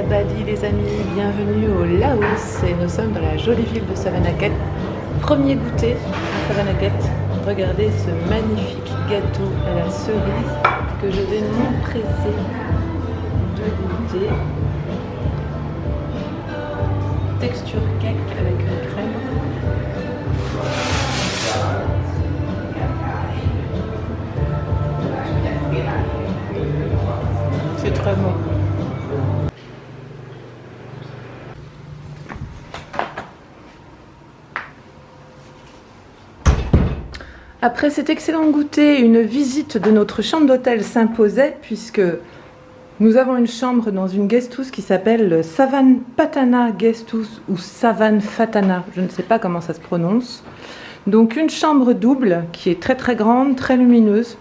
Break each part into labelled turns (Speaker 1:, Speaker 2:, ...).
Speaker 1: Bali les amis, bienvenue au Laos et nous sommes dans la jolie ville de Savannakhet. Premier goûter à Savannakhet, regardez ce magnifique gâteau à la cerise que je vais m'empresser de goûter. Texture cake avec une crème. C'est très bon. Après cet excellent goûter, une visite de notre chambre d'hôtel s'imposait puisque nous avons une chambre dans une guest house qui s'appelle Savan Patana Guest House ou Savan Fatana, je ne sais pas comment ça se prononce. Donc une chambre double qui est très grande, très lumineuse,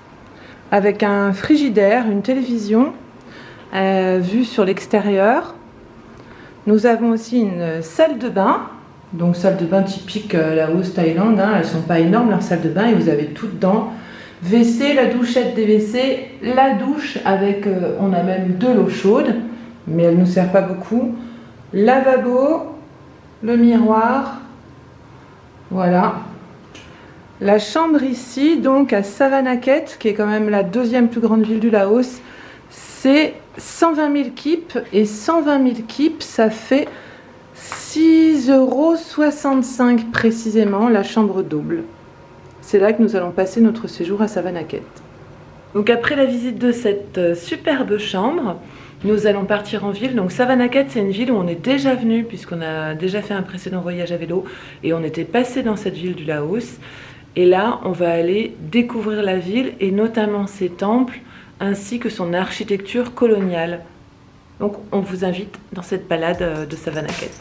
Speaker 1: avec un frigidaire, une télévision vue sur l'extérieur. Nous avons aussi une salle de bain. Donc salle de bain typique Laos, Thaïlande, hein. Elles sont pas énormes leurs salles de bain et vous avez tout dedans. WC, la douchette des WC, la douche avec, on a même de l'eau chaude, mais elle ne nous sert pas beaucoup. Lavabo, le miroir, voilà. La chambre ici, donc à Savannakhet, qui est quand même la deuxième plus grande ville du Laos, c'est 120 000 kips et 120 000 kips, ça fait 6,65 € précisément la chambre double. C'est là que nous allons passer notre séjour à Savannakhet. Donc après la visite de cette superbe chambre, nous allons partir en ville. Donc Savannakhet, c'est une ville où on est déjà venu puisqu'on a déjà fait un précédent voyage à vélo et on était passé dans cette ville du Laos. Et là, on va aller découvrir la ville et notamment ses temples ainsi que son architecture coloniale. Donc on vous invite dans cette balade de Savannakhet.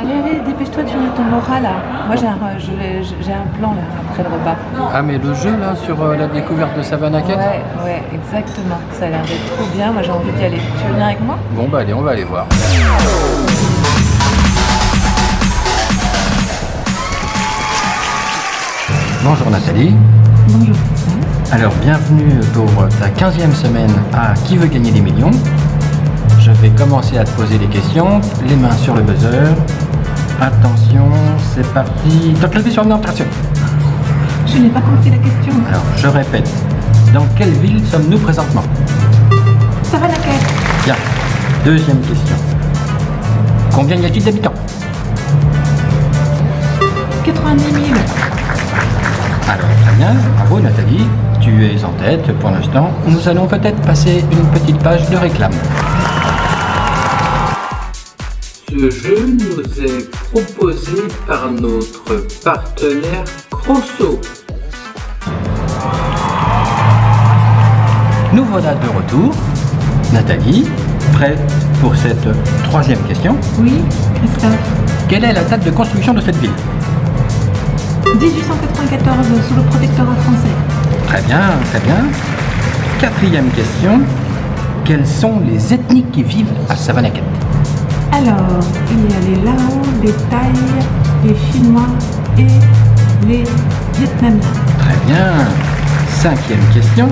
Speaker 1: Allez, dépêche-toi de finir ton moral là. Moi j'ai un plan là après le repas.
Speaker 2: Ah mais le jeu là sur la découverte de Savannakhet?
Speaker 1: Ouais, exactement. Ça a l'air d'être trop bien. Moi j'ai envie d'y aller. Tu veux venir avec moi?
Speaker 2: Bon bah allez, on va aller voir. Bonjour Nathalie.
Speaker 1: Bonjour.
Speaker 2: Alors bienvenue pour ta 15e semaine à Qui veut gagner des millions. Je vais commencer à te poser des questions, les mains sur le buzzer. Attention, c'est parti. Top levé sur l'orientation.
Speaker 1: Je n'ai pas compris la question.
Speaker 2: Alors, je répète. Dans quelle ville sommes-nous présentement?
Speaker 1: Savannakhet.
Speaker 2: Bien. Deuxième question. Combien y a-t-il d'habitants?
Speaker 1: 90 000.
Speaker 2: Alors, très bien, bravo Nathalie, tu es en tête pour l'instant. Nous allons peut-être passer une petite page de réclame. Ce jeu nous est proposé par notre partenaire Crosso. Nous voilà de retour. Nathalie, prête pour cette troisième question?
Speaker 1: Oui, Christophe.
Speaker 2: Quelle est la date de construction de cette ville?
Speaker 1: 1894, sous le protectorat français.
Speaker 2: Très bien, très bien. Quatrième question. Quelles sont les ethnies qui vivent à Savannakhet?
Speaker 1: Alors, il y a les Lao, les Thaïs, les Chinois et les Vietnamiens.
Speaker 2: Très bien. Cinquième question.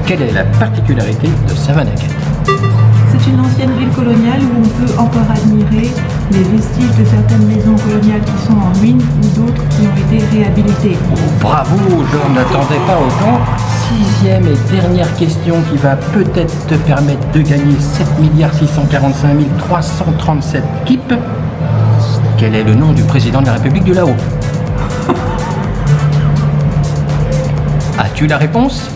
Speaker 2: Quelle est la particularité de Savannakhet?
Speaker 1: C'est une ancienne ville coloniale où on peut encore admirer les vestiges de certaines maisons coloniales qui sont en ruine ou d'autres qui ont été réhabilitées.
Speaker 2: Oh, bravo, je n'attendais pas autant. Sixième et dernière question qui va peut-être te permettre de gagner 7 645 337 kips. Quel est le nom du président de la République du Laos? As-tu la réponse?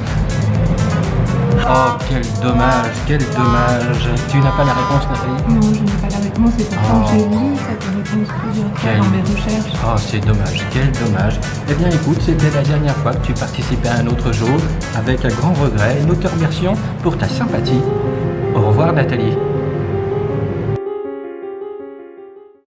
Speaker 2: Oh, quel dommage, quel dommage. Tu n'as pas la réponse, Nathalie?
Speaker 1: Non, je n'ai pas la réponse et pourtant j'ai lu cette réponse plusieurs fois dans mes recherches.
Speaker 2: Oh, c'est dommage, quel dommage. Eh bien, écoute, c'était la dernière fois que tu participais à un autre jeu. Avec un grand regret, nous te remercions pour ta sympathie. Au revoir, Nathalie.